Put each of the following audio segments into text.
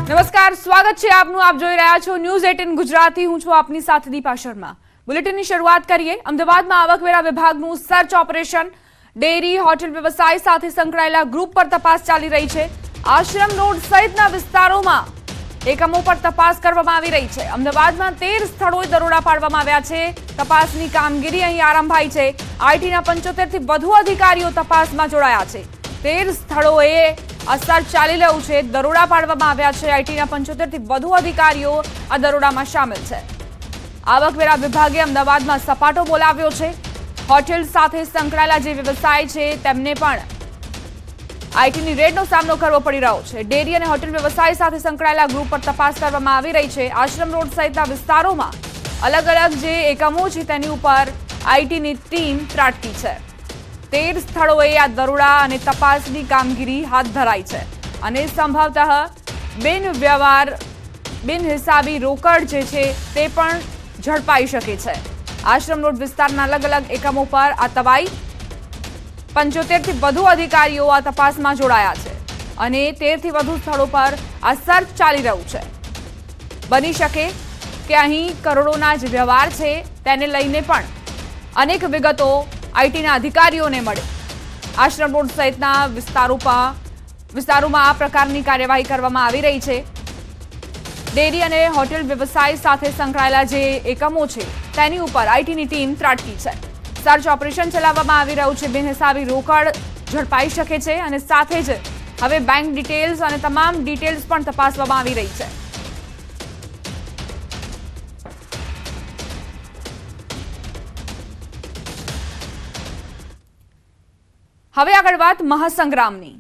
નમસ્કાર, સ્વાગત છે આપનું. આપ જોઈ રહ્યા છો ન્યૂઝ 18 ગુજરાતી. હું છું આપની સાથે દીપા શર્મા. બુલેટિનની શરૂઆત કરીએ. અમદાવાદમાં આવકવેરા વિભાગનું સર્ચ ઓપરેશન. ડેરી હોટેલ વ્યવસાય સાથે સંકળાયેલા ગ્રુપ પર તપાસ ચાલી રહી છે. આશ્રમ રોડ સહિતના વિસ્તારોમાં એકમો પર તપાસ કરવામાં આવી રહી છે. અમદાવાદમાં 13 સ્થળોએ દરોડા પાડવામાં આવ્યા છે. તપાસની કામગીરી અહીં આરંભાઈ છે. આઈટીના 75 થી વધુ અધિકારીઓ તપાસમાં જોડાયા છે. 13 સ્થળોએ આ સર્ચ ચાલી રહ્યું છે. દરોડા પાડવામાં આવ્યા છે. આઈટીના 75 થી વધુ અધિકારીઓ આ દરોડામાં સામેલ છે. આવકવેરા વિભાગે અમદાવાદમાં સપાટો બોલાવ્યો છે. હોટેલ સાથે સંકળાયેલા જે વ્યવસાય છે તેમને પણ આઈટીની રેડનો સામનો કરવો પડી રહ્યો છે. ડેરી અને હોટેલ વ્યવસાય સાથે સંકળાયેલા ગ્રુપ પર તપાસ કરવામાં આવી રહી છે. આશ્રમ રોડ સહિતના વિસ્તારોમાં અલગ અલગ જે એકમો છે તેની ઉપર આઈટીની ટીમ ત્રાટકી છે. 13 સ્થળોએ આ દરોડા અને તપાસની કામગીરી હાથ ધરાઈ છે અને સંભવતઃ બિનહિસાબી રોકડ જે છે તે પણ ઝડપાઈ શકે છે. આશ્રમ રોડ વિસ્તારના અલગ અલગ એકમો પર આ તવાઈ 75 થી વધુ અધિકારીઓ આ તપાસમાં જોડાયા છે અને 13 થી વધુ સ્થળો પર આ સર્ચ ચાલી રહ્યું છે. બની શકે કે અહીં કરોડોના જ વ્યવહાર છે તેને લઈને પણ અનેક વિગતો આઈટીના અધિકારીઓને મળે. આશ્રમ રોડ સહિતના વિસ્તારોમાં આ પ્રકારની કાર્યવાહી કરવામાં આવી રહી છે. ડેરી અને હોટેલ વ્યવસાય સાથે સંકળાયેલા જે એકમો છે તેની ઉપર આઈટીની ટીમ ત્રાટકી છે. સર્ચ ઓપરેશન ચલાવવામાં આવી રહ્યું છે. બિનહિસાબી રોકડ ઝડપાઈ શકે છે અને સાથે જ હવે બેંક ડિટેલ્સ અને તમામ ડિટેલ્સ પણ તપાસવામાં આવી રહી છે. હવે આગળ વાત મહાસંગ્રામની.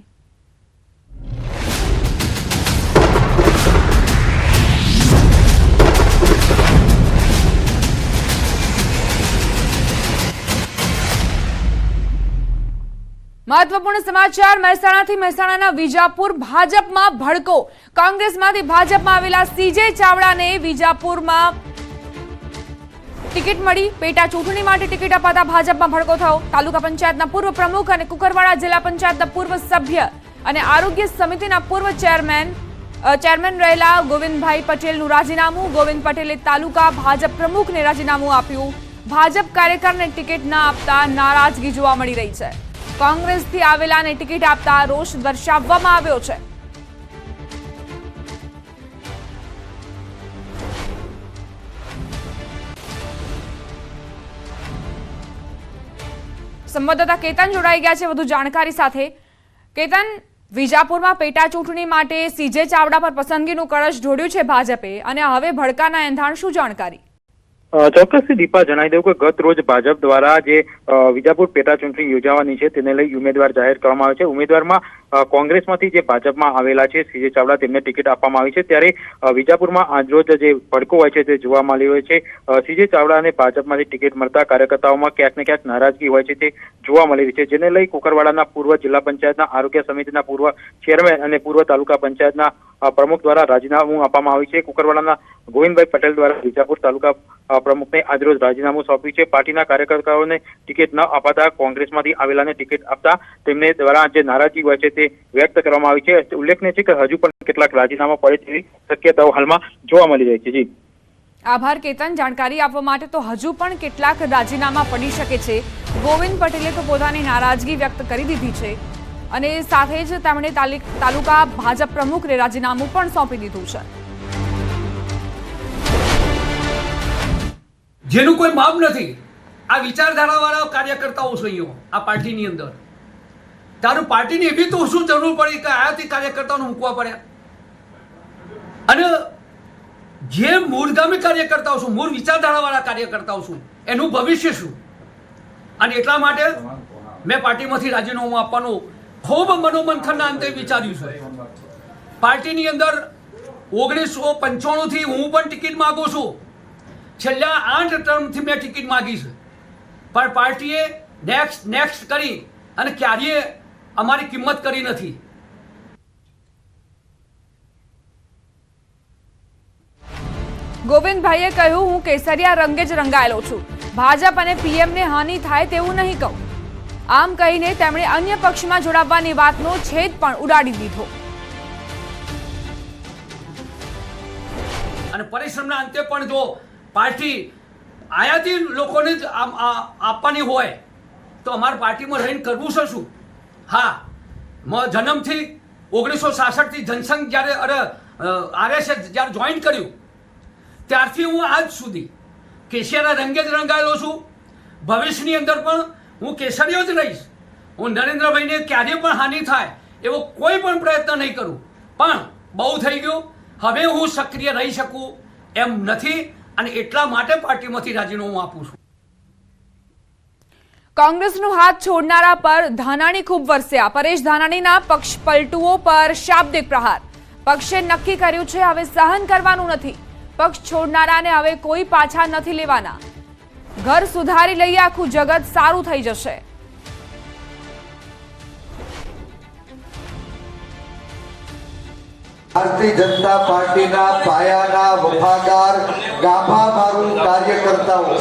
મહત્વપૂર્ણ સમાચાર. મહેસાણાના વિજાપુર ભાજપમાં ભડકો. કોંગ્રેસમાંથી ભાજપમાં આવેલા સીજે ચાવડાને વિજાપુરમાં ટિકિટ મળી. પેટા ચૂંટણી માટે ટિકિટ અપાતા ભાજપમાં ભડકો થયો. તાલુકા પંચાયતના પૂર્વ પ્રમુખ અને કુકરવાડા જિલ્લા પંચાયતના પૂર્વ સભ્ય અને આરોગ્ય સમિતિના પૂર્વ ચેરમેન રહેલા ગોવિંદભાઈ પટેલનું રાજીનામું. ગોવિંદ પટેલે તાલુકા ભાજપ પ્રમુખને રાજીનામું આપ્યું. ભાજપ કાર્યકરને ટિકિટ ન આપતા નારાજગી જોવા મળી રહી છે. કોંગ્રેસથી આવેલાને ટિકિટ આપતા રોષ દર્શાવવામાં આવ્યો છે. સંવાદદાતા કેતન જોડાઈ ગયા છે વધુ જાણકારી સાથે. કેતન, વિજાપુરમાં પેટા ચૂંટણી માટે સીજે ચાવડા પર પસંદગીનું કળશ ઢોળ્યું છે ભાજપે અને હવે ભડકાના એંધાણ. શું જાણકારી? ચોક્કસથી દીપા જણાવી દઉં કે ગત રોજ ભાજપ દ્વારા જે વિજાપુર પેટા ચૂંટણી યોજાવાની છે તેને લઈ ઉમેદવાર જાહેર કરવામાં આવે છે. ઉમેદવારમાં કોંગ્રેસમાંથી જે ભાજપમાં આવેલા છે સીજે ચાવડા તેમને ટિકિટ આપવામાં આવી છે. ત્યારે વિજાપુરમાં આજરોજ જે ભડકો હોય છે તે જોવા મળી રહ્યો છે. સીજે ચાવડાને ભાજપમાંથી ટિકિટ મળતા કાર્યકર્તાઓમાં ક્યાંક ને ક્યાંક નારાજગી હોય છે તે જોવા મળી રહી છે. જેને લઈ કુકરવાડાના પૂર્વ જિલ્લા પંચાયતના આરોગ્ય સમિતિના પૂર્વ ચેરમેન અને પૂર્વ તાલુકા પંચાયતના પ્રમુખ દ્વારા રાજીનામું આપવામાં આવ્યું છે. કુકરવાડાના ગોવિંદભાઈ પટેલ દ્વારા વિજાપુર તાલુકા પ્રમુખને આજરોજ રાજીનામું સોંપ્યું છે. પાર્ટીના કાર્યકર્તાઓને ટિકિટ ન અપાતા કોંગ્રેસમાંથી આવેલાને ટિકિટ આપતા તેમને દ્વારા જે નારાજગી હોય છે તે વ્યક્ત કરવામાં આવી છે. ઉલ્લેખનીય છે કે હજુ પણ કેટલાક રાજીનામા પડે તેવી શક્યતાઓ હાલમાં જોવા મળી રહી છે. જી આભાર કેતન, જાણકારી આપવા માટે. તો હજુ પણ કેટલાક રાજીનામા પડી શકે છે. ગોવિંદ પટેલે તો પોતાની નારાજગી વ્યક્ત કરી દીધી છે અને સાથે જ તેમણે તાલુકા ભાજપ પ્રમુખને રાજીનામું પણ સોંપી દીધું છે. જેનું કોઈ માપ નથી. આ વિચારધારાવાળા કાર્યકર્તાઓ છે અહીંયા આ પાર્ટીની અંદર. તારું પાર્ટીની એવી તો શું જરૂર પડી કે આયાથી કાર્યકર્તાઓને મૂકવા પડ્યા? અને જે મૂળગામી કાર્યકર્તાઓ શું, મૂળ વિચારધારાવાળા કાર્યકર્તાઓ શું, એનું ભવિષ્ય શું? અને એટલા માટે મેં પાર્ટીમાંથી રાજીનામું આપવાનું ખૂબ મનોમંથનના અંતે વિચાર્યું છે. પાર્ટીની અંદર 1995 થી હું પણ ટિકિટ માગું છું. છેલ્લા 8 ટર્મથી મેં ટિકિટ માગી છે પણ પાર્ટીએ નેક્સ્ટ કરી અને ક્યારેય અમારી કિંમત કરી નથી. ગોવિંદભાઈએ કહ્યું, હું કેસરિયા રંગે જ રંગાયેલો છું. ભાજપ અને પીએમને હાનિ થાય તેવું નહીં કહું. આમ કહીને તેમણે અન્ય પક્ષમાં જોડાવવાની વાતનો છેદ પણ ઉડાડી દીધો. અને પરિશ્રમના અંતે પણ જો પાર્ટી આયાતી લોકોને જ આપવાની હોય તો અમારી પાર્ટીમાં રહીને કરવું છે શું? હા, જન્મથી 1966થી જનસંઘ જ્યારે RSS જ્યારે જોઈન કર્યું ત્યારથી હું આજ સુધી કેસરિયા રંગે જ રંગાયેલો છું. ભવિષ્યની અંદર પણ હું કેસરીયો જ રહીશ. હું નરેન્દ્રભાઈને ક્યારેય પણ હાનિ થાય એવો કોઈ પણ પ્રયત્ન નહીં કરું. પણ બહુ થઈ ગયું, હવે હું સક્રિય રહી શકું એમ નથી અને એટલા માટે પાર્ટીમાંથી રાજીનામું આપું છું. કોંગ્રેસનો હાથ છોડનારા પર ધાનાણી ખૂબ વરસ્યા. પરેશ ધાનાણીના પક્ષ પલટુઓ પર શાબ્દિક પ્રહાર. પક્ષે નક્કી કર્યું છે હવે સહન કરવાનું નથી. પક્ષ છોડનારાને હવે કોઈ પાછા નથી લેવાના. ઘર સુધારી લઈએ, આખું જગત સારું થઈ જશે. ભારતીય જનતા પાર્ટીના પાયાના વફાદાર ગાભા મારું કાર્યકર્તાઓ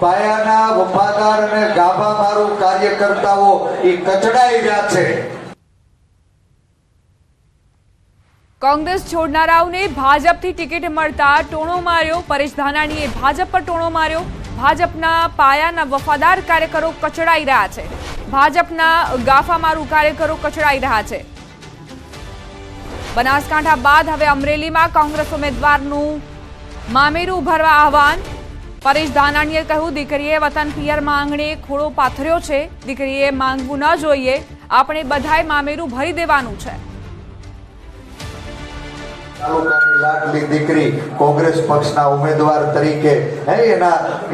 પાયાના વફાદાર અને ગાભા મારું કાર્યકર્તાઓ એ કચડાઈ રહ્યા છે. કોંગ્રેસ છોડનારાઓને ભાજપથી ટિકિટ મળતા ટોણો માર્યો. પરેશ ધાનાણીએ ભાજપ પર ટોણો માર્યો. ભાજપના પાયાના વફાદાર કાર્યકરો કચડાઈ રહ્યા છે. ભાજપના ગાફામારું કાર્યકરો કચડાઈ રહ્યા છે. બનાસકાંઠા બાદ હવે અમરેલીમાં કોંગ્રેસ ઉમેદવારનું મામેરું ભરવા આહવાન. પરેશ ધાનાણીએ કહ્યું, દીકરીએ વતન પિયર માંગણે ખોળો પાથર્યો છે. દીકરીએ માંગવું ન જોઈએ. આપણે બધાએ મામેરું ભરી દેવાનું છે. તાલુકાની લાડલી દીકરી કોંગ્રેસ પક્ષના ઉમેદવાર તરીકે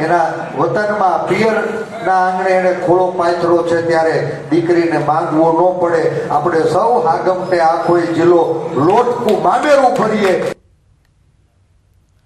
એના વતનમાં પિયરના આંગણે એને ખોળો પાથર્યો છે ત્યારે દીકરીને માંગવો ન પડે. આપણે સૌ હાગમટે આખો જિલ્લો લોટકું મામેરું ભરીએ.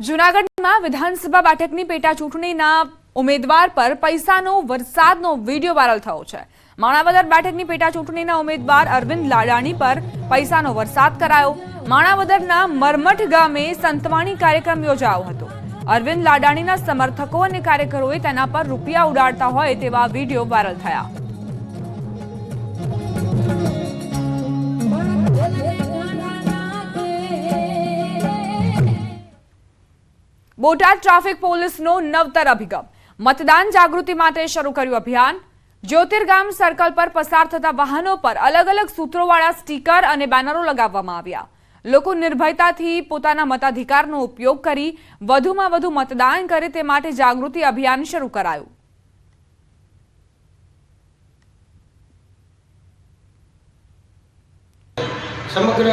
જૂનાગઢમાં વિધાનસભા બેઠકની પેટા ચૂંટણીના ઉમેદવાર પર પૈસાનો વરસાદનો વિડીયો વાયરલ થયો છે. માણાવદર બેઠકની પેટા ચૂંટણીના ઉમેદવાર અરવિંદ લાડાણી પર પૈસાનો વરસાદ કરાયો. માણાવદરના મરમઠ ગામે સંતવાણી કાર્યક્રમ યોજાયો હતો. અરવિંદ લાડાણીના સમર્થકો અને કાર્યકરોએ તેના પર રૂપિયા ઉડાડતા હોય તેવા વિડીયો વાયરલ થયા. બોટાદ ટ્રાફિક પોલીસનો નવતર અભિગમ. મતદાન જાગૃતિ માટે શરૂ કર્યું અભિયાન. જ્યોતિર્ગામ સર્કલ પર પસાર થતા વાહનો પર અલગ અલગ સૂત્રોવાળા સ્ટીકર અને બેનરો લગાવવામાં આવ્યા. લોકો નિર્ભયતાથી પોતાના મતાધિકારનો ઉપયોગ કરી વધુમાં વધુ મતદાન કરે તે માટે જાગૃતિ અભિયાન શરૂ કરાયું. સમગ્ર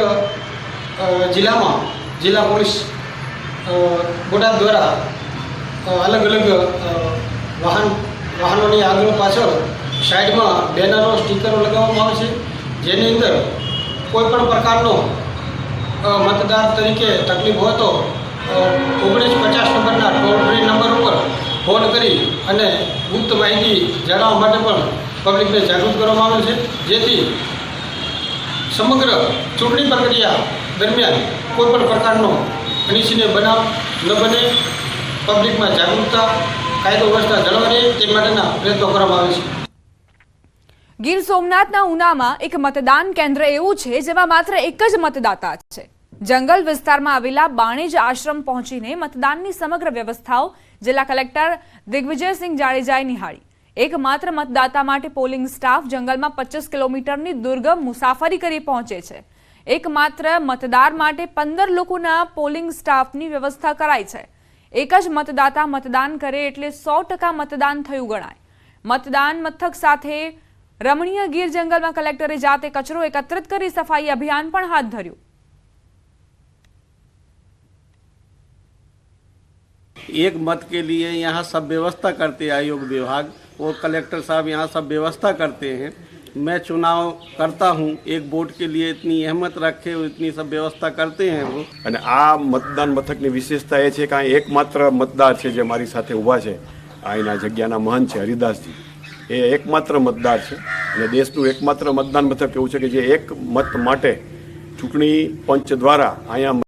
જિલ્લામાં જિલ્લા પોલીસ બોટાદ દ્વારા અલગ અલગ વાહનોની આગળ પાછળ સાઈડમાં બેનરો સ્ટીકરો લગાવવામાં આવે છે, જેની અંદર કોઈ પણ પ્રકારનો મતદાર તરીકે તકલીફ હોય તો 1950 નંબરના ટોલ ફ્રી નંબર ઉપર ફોન કરી અને ગુપ્ત માહિતી જાણવા માટે પણ પબ્લિકને જાગૃત કરવામાં આવે છે, જેથી સમગ્ર ચૂંટણી પ્રક્રિયા દરમિયાન કોઈ પણ પ્રકારનો અનિચ્છનીય બનાવ ન બને, પબ્લિકમાં જાગૃતતા કાયદો વ્યવસ્થા જળવાઈ રહે તે માટેના પ્રયત્નો કરવામાં આવે છે. ગીર સોમનાથના ઉનામાં એક મતદાન કેન્દ્ર એવું છે જેમાં માત્ર એક જ મતદાતા છે. જંગલ વિસ્તારમાં આવેલા બાણેજ આશ્રમ પહોંચીને મતદાનની સમગ્ર વ્યવસ્થાઓ જિલ્લા કલેક્ટર દિગ્વિજયસિંહ જાડેજાએ નિહાળી. એકમાત્ર મતદાતા માટે પોલિંગ સ્ટાફ જંગલમાં 25 કિલોમીટરની દુર્ગમ મુસાફરી કરી પહોંચે છે. એકમાત્ર મતદાર માટે 15 લોકોના પોલિંગ સ્ટાફની વ્યવસ્થા કરાઈ છે. એક જ મતદાતા મતદાન કરે એટલે 100% મતદાન થયું ગણાય. મતદાન મથક સાથે રમણીય ગીર જંગલમાં કલેક્ટરે જાતે કચરો એકત્રિત કરી સફાઈ અભિયાન પણ હાથ ધર્યું. एक मत के लिए यहाँ सब व्यवस्था करते हैं आयोग विभाग और कलेक्टर साहब यहाँ सब व्यवस्था करते हैं. मैं चुनाव करता हूँ, एक वोट के लिए इतनी अहमियत रखे इतनी सब व्यवस्था करते हैं वो. અને આ મતદાન મથકની વિશેષતા એ છે કે અહીં એકમાત્ર મતદાર છે જે મારી સાથે ઊભા છે, અહીંના જગ્યાના મહંત છે હરિદાસજી, એ એકમાત્ર મતદાર છે અને દેશનું એકમાત્ર મતદાન મથક એવું છે કે જે એક મત માટે ચૂંટણી પંચ દ્વારા અહીંયા